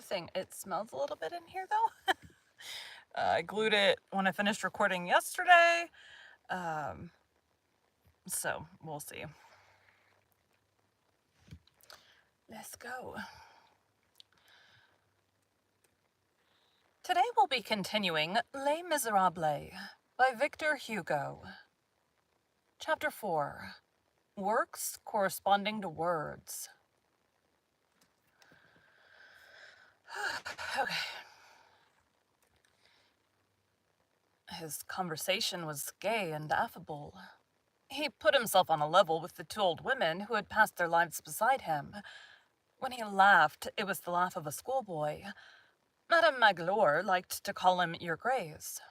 thing. It smells a little bit in here, though. I glued it when I finished recording yesterday. So we'll see. Let's go. Today we'll be continuing Les Miserables by Victor Hugo. Chapter 4. Works corresponding to words. Okay. His conversation was gay and affable. He put himself on a level with the two old women who had passed their lives beside him. When he laughed, it was the laugh of a schoolboy. Madame Magloire liked to call him Your Grace.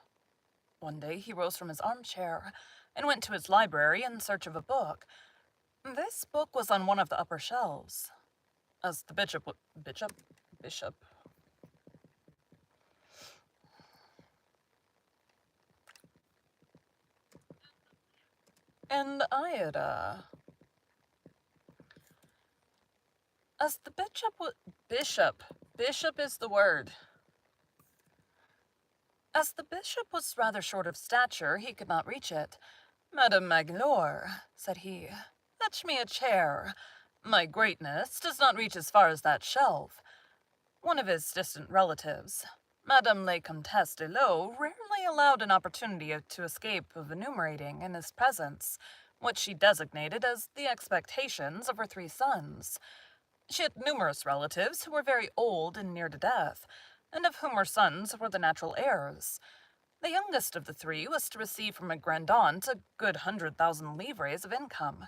One day he rose from his armchair and went to his library in search of a book. This book was on one of the upper shelves. As the bishop. And I had, As the Bishop is the word. As the bishop was rather short of stature, he could not reach it. Madame Magloire, said he, fetch me a chair. My greatness does not reach as far as that shelf. One of his distant relatives, Madame la Comtesse de Lo, rarely allowed an opportunity to escape of enumerating in his presence what she designated as the expectations of her 3 sons. She had numerous relatives who were very old and near to death, and of whom her sons were the natural heirs. The youngest of the 3 was to receive from a grandaunt a good 100,000 livres of income.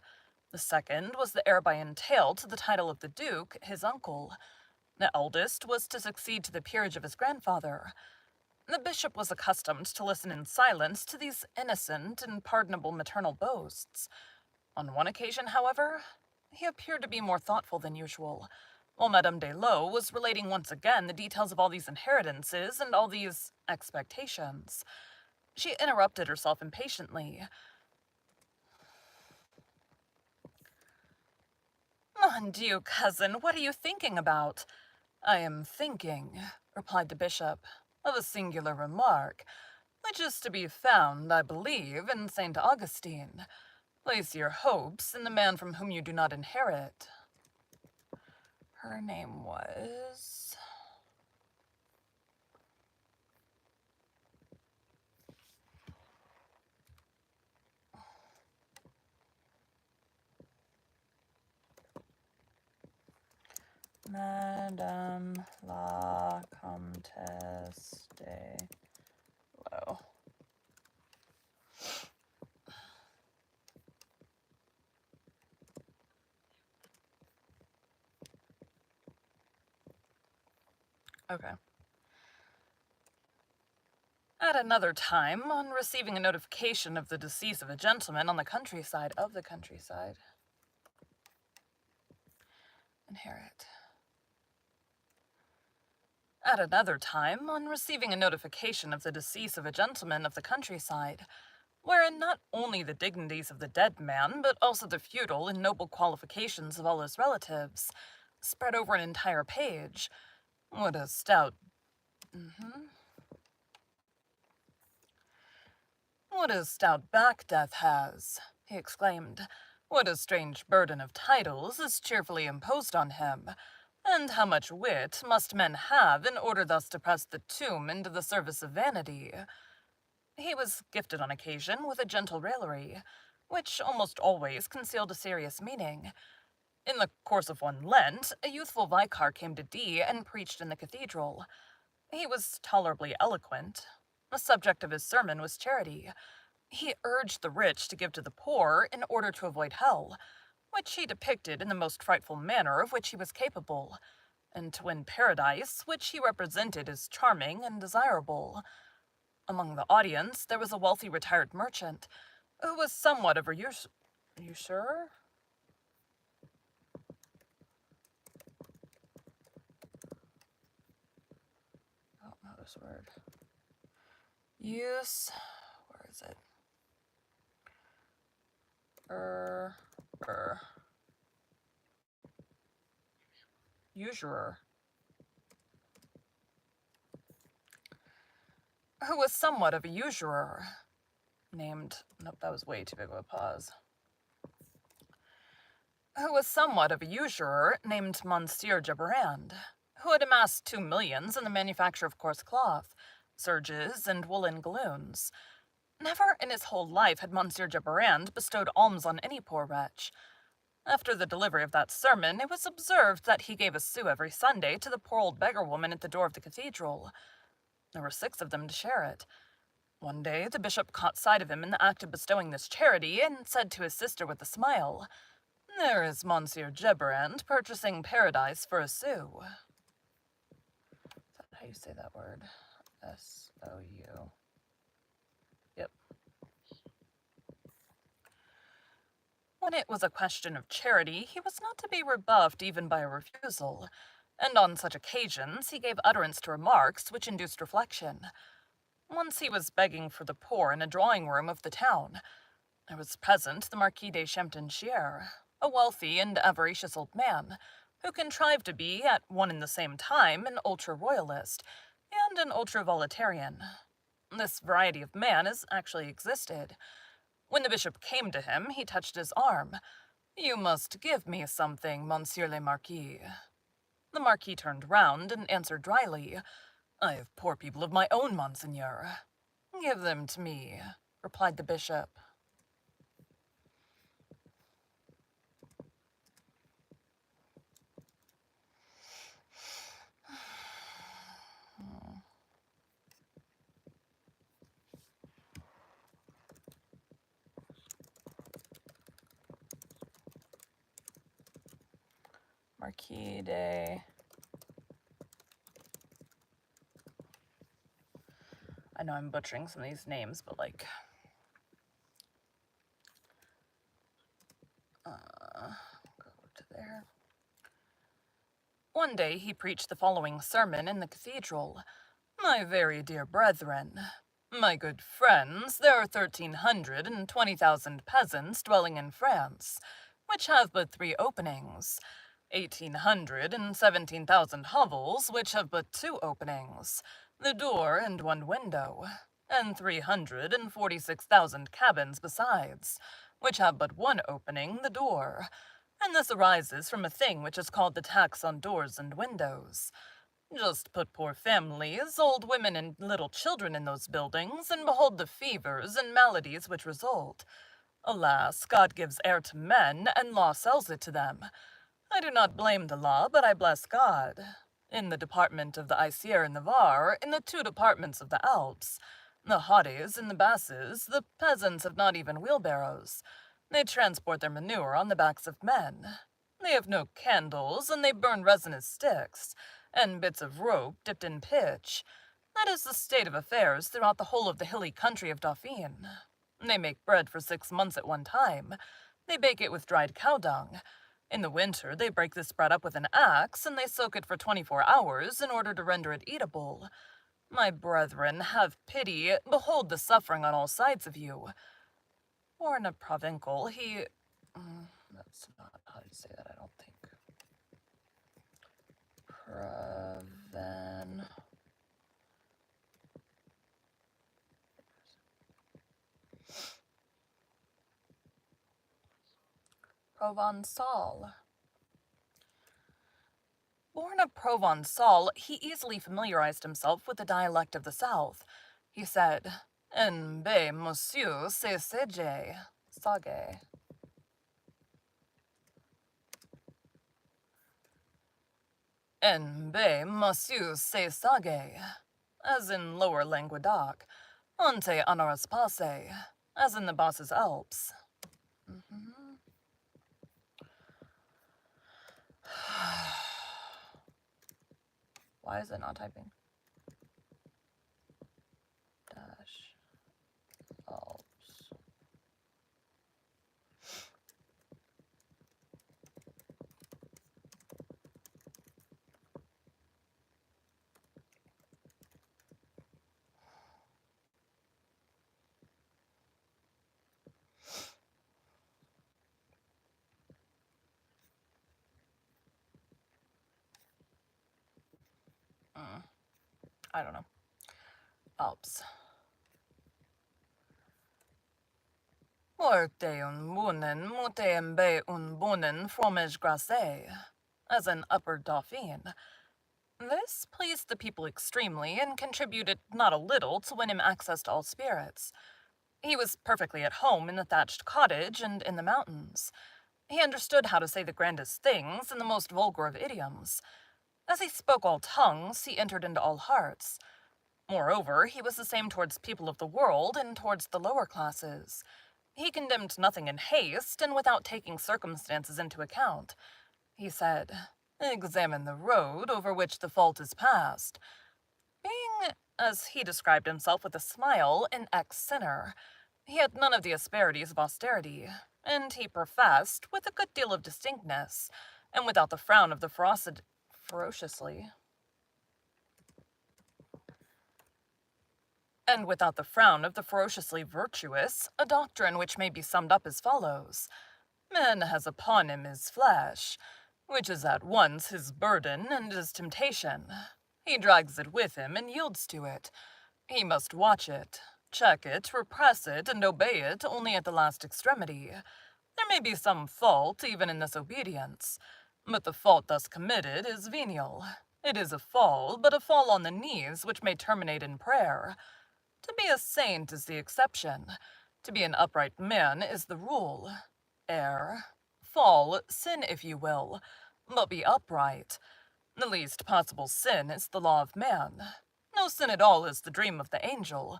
The second was the heir by entail to the title of the Duke, his uncle. The eldest was to succeed to the peerage of his grandfather. The bishop was accustomed to listen in silence to these innocent and pardonable maternal boasts. On one occasion, however, he appeared to be more thoughtful than usual. While Madame de Lo was relating once again the details of all these inheritances and all these expectations, she interrupted herself impatiently. Mon Dieu, cousin, what are you thinking about? I am thinking, replied the bishop, of a singular remark, which is to be found, I believe, in St. Augustine. Place your hopes in the man from whom you do not inherit. Her name was... Madame la Comtesse de Lo. Okay. At another time, on receiving a notification of the decease of a gentleman on the countryside, inherit. At another time, on receiving a notification of the decease of a gentleman of the countryside, wherein not only the dignities of the dead man, but also the feudal and noble qualifications of all his relatives, spread over an entire page. What a stout... What a stout back death has, he exclaimed. What a strange burden of titles is cheerfully imposed on him. And how much wit must men have in order thus to press the tomb into the service of vanity? He was gifted on occasion with a gentle raillery, which almost always concealed a serious meaning. In the course of one Lent, a youthful vicar came to D and preached in the cathedral. He was tolerably eloquent. The subject of his sermon was charity. He urged the rich to give to the poor in order to avoid hell, which he depicted in the most frightful manner of which he was capable, and to win paradise, which he represented as charming and desirable. Among the audience there was a wealthy retired merchant, who was somewhat of a Are you sure? I don't know this word. Use... Where is it? Usurer. who was somewhat of a usurer, named... Nope, that was way too big of a pause. Who was somewhat of a usurer named Monsieur Geberand, who had amassed 2 millions in the manufacture of coarse cloth, serges, and woolen galloons. Never in his whole life had Monsieur Geberand bestowed alms on any poor wretch. After the delivery of that sermon, it was observed that he gave a sou every Sunday to the poor old beggar woman at the door of the cathedral. There were 6 of them to share it. One day, the bishop caught sight of him in the act of bestowing this charity, and said to his sister with a smile, "There is Monsieur Geberand purchasing paradise for a sou." Is that how you say that word? S-O-U. Yep. When it was a question of charity, he was not to be rebuffed even by a refusal, and on such occasions he gave utterance to remarks which induced reflection. Once he was begging for the poor in a drawing-room of the town. There was present the Marquis de Champtonshire, a wealthy and avaricious old man, who contrived to be, at one and the same time, an ultra-royalist and an ultra-volitarian. This variety of man has actually existed. When the bishop came to him, he touched his arm. "You must give me something, Monsieur le Marquis." The Marquis turned round and answered dryly, "I have poor people of my own, Monseigneur." "Give them to me," replied the bishop. Marquis de... I know I'm butchering some of these names, but like... go to there. One day he preached the following sermon in the cathedral. "My very dear brethren, my good friends, there are 1,320,000 peasants dwelling in France, which have but 3 openings, 1,800 and 17,000 hovels, which have but 2 openings, the door and 1 window, and 346,000 cabins besides, which have but 1 opening, the door. And this arises from a thing which is called the tax on doors and windows. Just put poor families, old women and little children in those buildings, and behold the fevers and maladies which result. Alas, God gives air to men, and law sells it to them. I do not blame the law, but I bless God. In the department of the Isère and the Var, in the 2 departments of the Alps, the Hauts and the Basses, the peasants have not even wheelbarrows. They transport their manure on the backs of men. They have no candles, and they burn resinous sticks, and bits of rope dipped in pitch. That is the state of affairs throughout the whole of the hilly country of Dauphine. They make bread for 6 months at one time. They bake it with dried cow dung. In the winter, they break this bread up with an axe, and they soak it for 24 hours in order to render it eatable. My brethren, have pity, behold the suffering on all sides of you." Born a provincial, he... that's not how you say that, I don't think. Provençal. Born a Provençal, he easily familiarized himself with the dialect of the South. He said, "En bé, monsieur, c'est sage." Sage. "En bé, monsieur, c'est sage." As in Lower Languedoc. "Ante honoris passe." As in the Basses Alps. Why is it not typing? Dash Alps. I don't know. Alps. Workte un bunen muteum be un bunen fromage glacé, as an upper Dauphine. This pleased the people extremely and contributed not a little to win him access to all spirits. He was perfectly at home in the thatched cottage and in the mountains. He understood how to say the grandest things in the most vulgar of idioms. As he spoke all tongues, he entered into all hearts. Moreover, he was the same towards people of the world and towards the lower classes. He condemned nothing in haste and without taking circumstances into account. He said, "Examine the road over which the fault is passed." Being, as he described himself with a smile, an ex-sinner, he had none of the asperities of austerity, and he professed, with a good deal of distinctness, and without the frown of the ferociously virtuous, a doctrine which may be summed up as follows: Man has upon him his flesh, which is at once his burden and his temptation. He drags it with him and yields to it. He must watch it, check it, repress it, and obey it only at the last extremity. There may be some fault even in this obedience, but the fault thus committed is venial. It is a fall, but a fall on the knees which may terminate in prayer. To be a saint is the exception. To be an upright man is the rule. Err, fall, sin if you will, but be upright. The least possible sin is the law of man. No sin at all is the dream of the angel.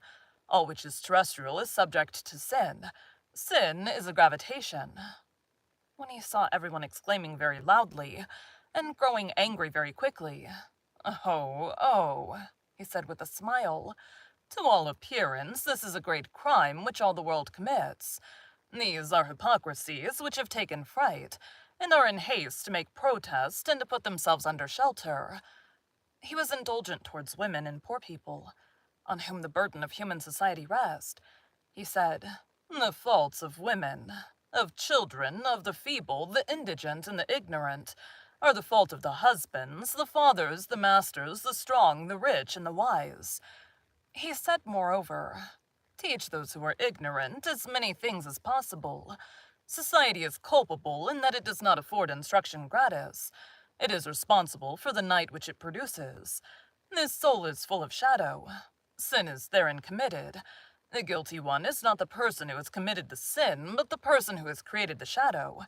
All which is terrestrial is subject to sin. Sin is a gravitation. When he saw everyone exclaiming very loudly, and growing angry very quickly, "Oh," he said with a smile, "to all appearance this is a great crime which all the world commits. These are hypocrisies which have taken fright, and are in haste to make protest and to put themselves under shelter." He was indulgent towards women and poor people, on whom the burden of human society rests. He said, "The faults of women, of children, of the feeble, the indigent, and the ignorant, are the fault of the husbands, the fathers, the masters, the strong, the rich, and the wise." He said, moreover, "Teach those who are ignorant as many things as possible. Society is culpable in that it does not afford instruction gratis. It is responsible for the night which it produces. This soul is full of shadow. Sin is therein committed. The guilty one is not the person who has committed the sin, but the person who has created the shadow."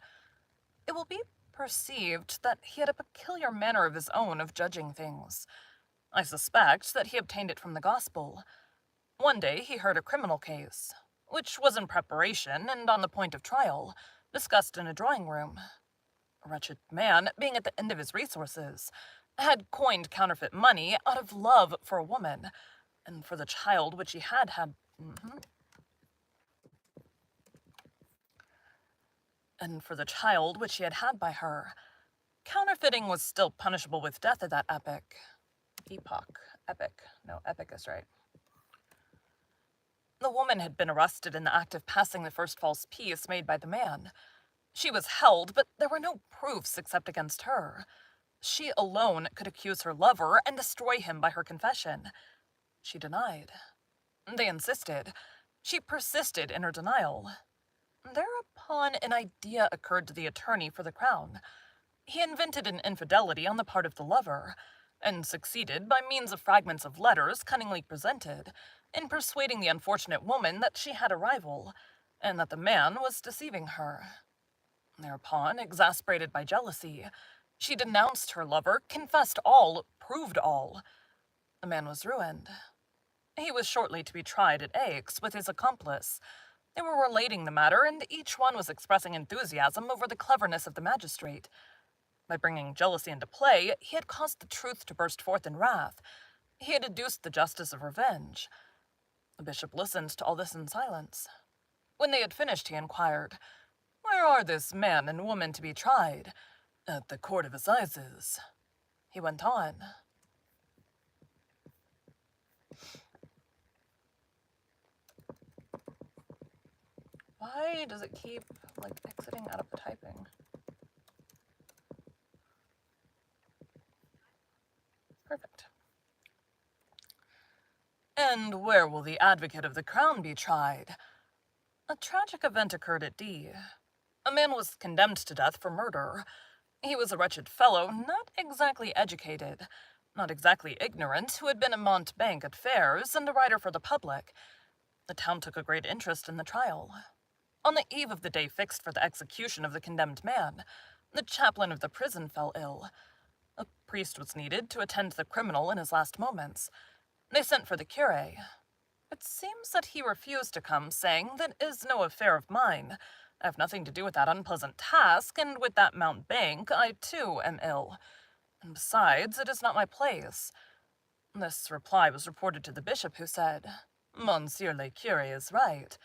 It will be perceived that he had a peculiar manner of his own of judging things. I suspect that he obtained it from the gospel. One day he heard a criminal case, which was in preparation and on the point of trial, discussed in a drawing room. A wretched man, being at the end of his resources, had coined counterfeit money out of love for a woman, and for the child which he had had by her. Counterfeiting was still punishable with death at that epoch. Epic is right. The woman had been arrested in the act of passing the first false piece made by the man. She was held, but there were no proofs except against her. She alone could accuse her lover and destroy him by her confession. She denied. They insisted. She persisted in her denial. Thereupon an idea occurred to the attorney for the crown. He invented an infidelity on the part of the lover, and succeeded, by means of fragments of letters cunningly presented, in persuading the unfortunate woman that she had a rival, and that the man was deceiving her. Thereupon, exasperated by jealousy, she denounced her lover, confessed all, proved all. The man was ruined. He was shortly to be tried at Aix with his accomplice. They were relating the matter, and each one was expressing enthusiasm over the cleverness of the magistrate. By bringing jealousy into play, he had caused the truth to burst forth in wrath. He had adduced the justice of revenge. The bishop listened to all this in silence. When they had finished, he inquired, "Where are this man and woman to be tried?" "At the court of assizes." He went on, Why does it keep, exiting out of the typing? Perfect. And where will the advocate of the crown be tried? A tragic event occurred at D. A man was condemned to death for murder. He was a wretched fellow, not exactly educated, not exactly ignorant, who had been a mountebank at fairs and a writer for the public. The town took a great interest in the trial. On the eve of the day fixed for the execution of the condemned man, the chaplain of the prison fell ill. A priest was needed to attend the criminal in his last moments. They sent for the curé. It seems that he refused to come, saying, "That is no affair of mine. I have nothing to do with that unpleasant task, and with that mountebank I too am ill. And besides, it is not my place." This reply was reported to the bishop, who said, "Monsieur le curé is right.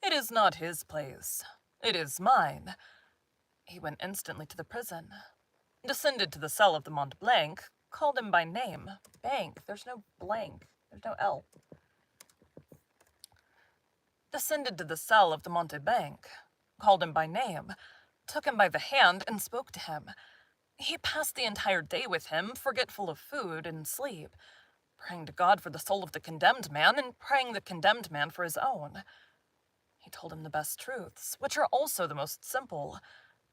It is not his place. It is mine." He went instantly to the prison, descended to the cell of the Mont Blanc, called him by name. Bank, there's no blank, there's no L. Descended to the cell of the Montebank, called him by name, took him by the hand, and spoke to him. He passed the entire day with him, forgetful of food and sleep, praying to God for the soul of the condemned man, and praying the condemned man for his own. He told him the best truths, which are also the most simple.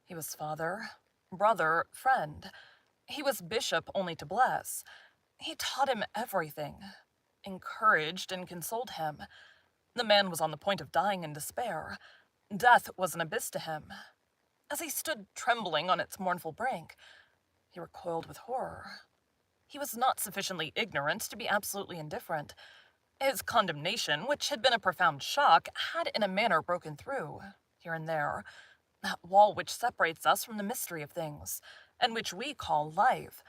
He was father, brother, friend. He was bishop only to bless. He taught him everything, encouraged and consoled him. The man was on the point of dying in despair. Death was an abyss to him. As he stood trembling on its mournful brink, he recoiled with horror. He was not sufficiently ignorant to be absolutely indifferent. His condemnation, which had been a profound shock, had in a manner broken through, here and there, that wall which separates us from the mystery of things, and which we call life.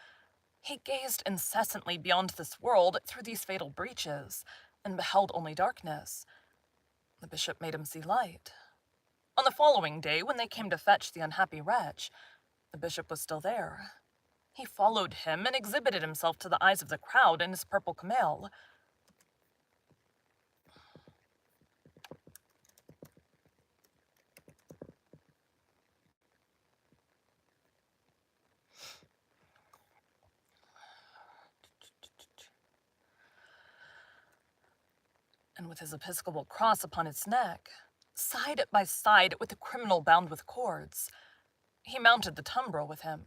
He gazed incessantly beyond this world through these fatal breaches, and beheld only darkness. The bishop made him see light. On the following day, when they came to fetch the unhappy wretch, the bishop was still there. He followed him and exhibited himself to the eyes of the crowd in his purple camail. And with his episcopal cross upon his neck, side by side with the criminal bound with cords. He mounted the tumbril with him.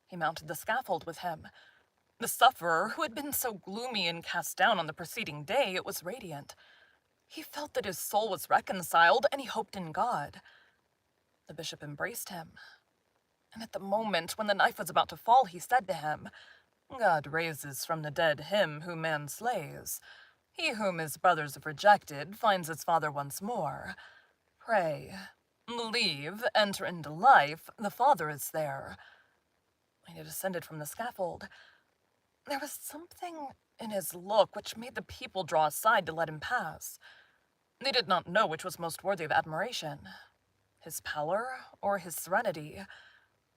He mounted the scaffold with him. The sufferer, who had been so gloomy and cast down on the preceding day, it was radiant. He felt that his soul was reconciled, and he hoped in God. The bishop embraced him, and at the moment when the knife was about to fall, he said to him, "God raises from the dead him whom man slays. He whom his brothers have rejected finds his father once more. Pray, believe, enter into life, the Father is there." When he descended from the scaffold, there was something in his look which made the people draw aside to let him pass. They did not know which was most worthy of admiration, his pallor or his serenity.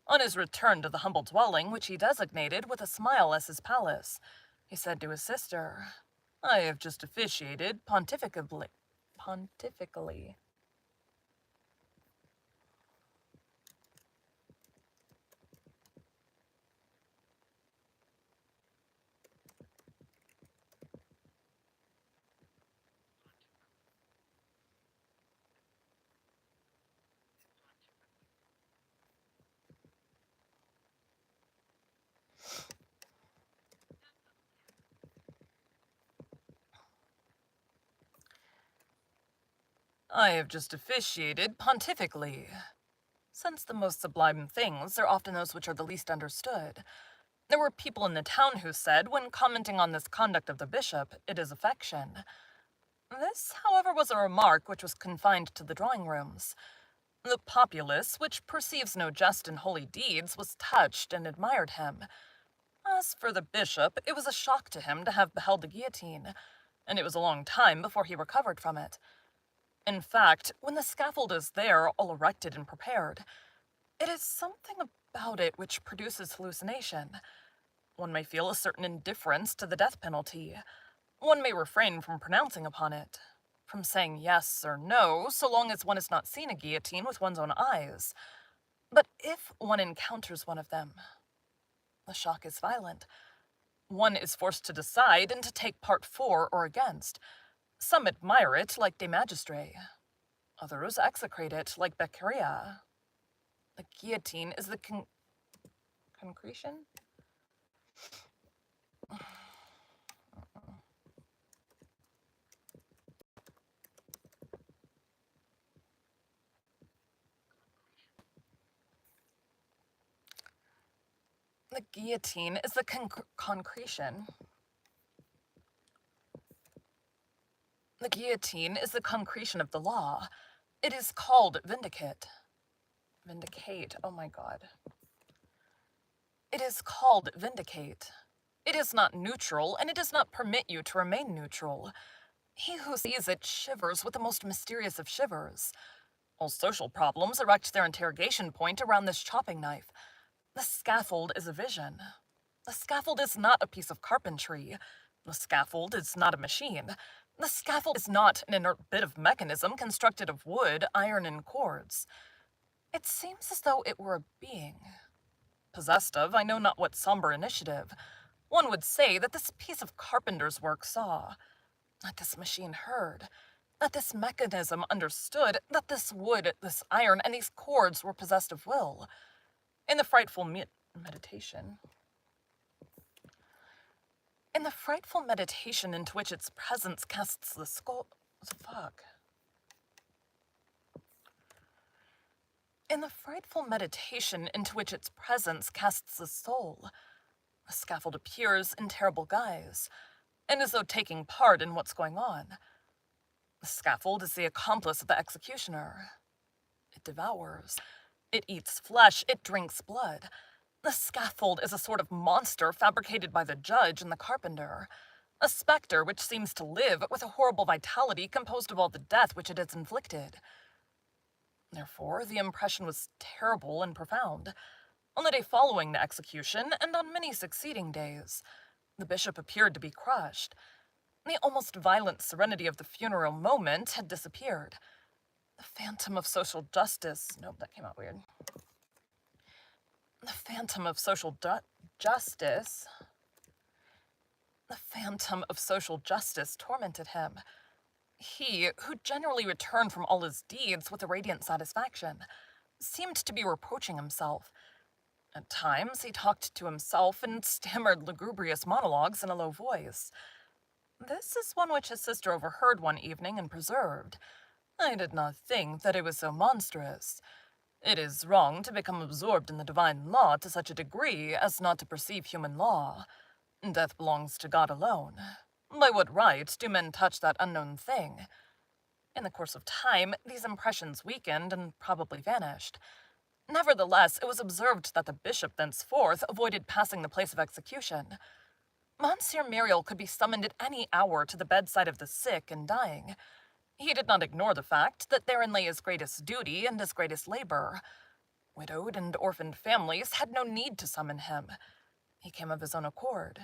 On his return to the humble dwelling, which he designated with a smile as his palace, he said to his sister, "I have just officiated pontifically. I have just officiated pontifically. Since the most sublime things are often those which are the least understood, there were people in the town who said, when commenting on this conduct of the bishop, "It is affection." This, however, was a remark which was confined to the drawing rooms. The populace, which perceives no jest in holy deeds, was touched and admired him. As for the bishop, it was a shock to him to have beheld the guillotine, and it was a long time before he recovered from it. In fact, when the scaffold is there, all erected and prepared, it is something about it which produces hallucination. One may feel a certain indifference to the death penalty. One may refrain from pronouncing upon it, from saying yes or no, so long as one has not seen a guillotine with one's own eyes. But if one encounters one of them, the shock is violent. One is forced to decide and to take part for or against. Some admire it, like de Magistre. Others execrate it, like Beccaria. The guillotine is the concretion? The guillotine is the concretion. The guillotine is the concretion of the law. It is called vindicate. Vindicate, oh my god. It is called vindicate. It is not neutral, and it does not permit you to remain neutral. He who sees it shivers with the most mysterious of shivers. All social problems erect their interrogation point around this chopping knife. The scaffold is a vision. The scaffold is not a piece of carpentry. The scaffold is not a machine. The scaffold is not an inert bit of mechanism constructed of wood, iron, and cords. It seems as though it were a being. Possessed of I know not what somber initiative, one would say that this piece of carpenter's work saw, that this machine heard, that this mechanism understood, that this wood, this iron, and these cords were possessed of will. In the frightful meditation into which its presence casts the skull... What the fuck? In the frightful meditation into which its presence casts the soul, the scaffold appears in terrible guise, and as though taking part in what's going on. The scaffold is the accomplice of the executioner. It devours. It eats flesh. It drinks blood. The scaffold is a sort of monster fabricated by the judge and the carpenter, a specter which seems to live with a horrible vitality composed of all the death which it has inflicted. Therefore, the impression was terrible and profound. On the day following the execution, and on many succeeding days, the bishop appeared to be crushed. The almost violent serenity of the funeral moment had disappeared. The phantom of social justice... Nope, that came out weird. The phantom of social justice... The phantom of social justice tormented him. He, who generally returned from all his deeds with a radiant satisfaction, seemed to be reproaching himself. At times, he talked to himself and stammered lugubrious monologues in a low voice. This is one which his sister overheard one evening and preserved. I did not think that it was so monstrous. It is wrong to become absorbed in the divine law to such a degree as not to perceive human law. Death belongs to God alone. By what right do men touch that unknown thing? In the course of time, these impressions weakened and probably vanished. Nevertheless, it was observed that the bishop thenceforth avoided passing the place of execution. Monsieur Muriel could be summoned at any hour to the bedside of the sick and dying. He did not ignore the fact that therein lay his greatest duty and his greatest labor. Widowed and orphaned families had no need to summon him. He came of his own accord.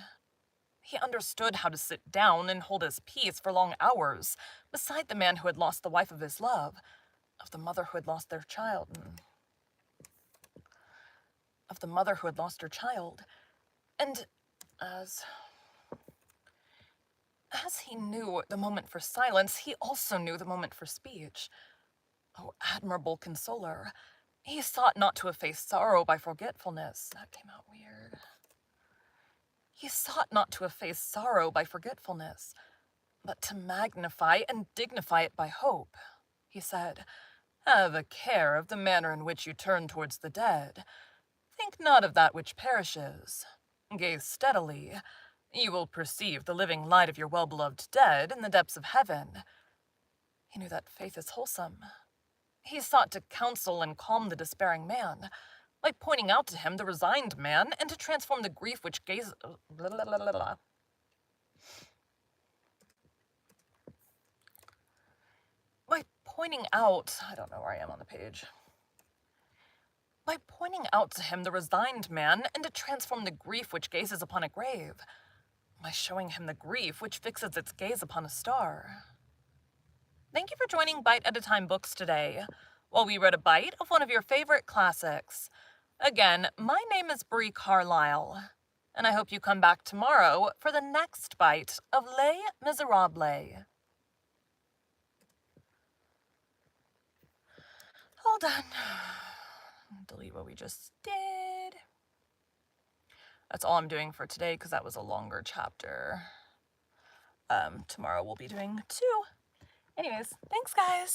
He understood how to sit down and hold his peace for long hours beside the man who had lost the wife of his love, of the mother who had lost their child, and as he knew the moment for silence, he also knew the moment for speech. Oh, admirable consoler! He sought not to efface sorrow by forgetfulness. That came out weird. He sought not to efface sorrow by forgetfulness, but to magnify and dignify it by hope. He said, "Have a care of the manner in which you turn towards the dead. Think not of that which perishes. Gaze steadily. You will perceive the living light of your well-beloved dead in the depths of heaven." He knew that faith is wholesome. He sought to counsel and calm the despairing man, by pointing out to him the resigned man, and to transform the grief which gazes... By pointing out... I don't know where I am on the page. By pointing out to him the resigned man, and to transform the grief which gazes upon a grave. By showing him the grief which fixes its gaze upon a star. Thank you for joining Bite at a Time Books today, while we read a bite of one of your favorite classics. Again, my name is Bree Carlile. And I hope you come back tomorrow for the next bite of Les Miserables. All done. Delete what we just did. That's all I'm doing for today because that was a longer chapter. Tomorrow we'll be doing 2. Anyways, thanks guys.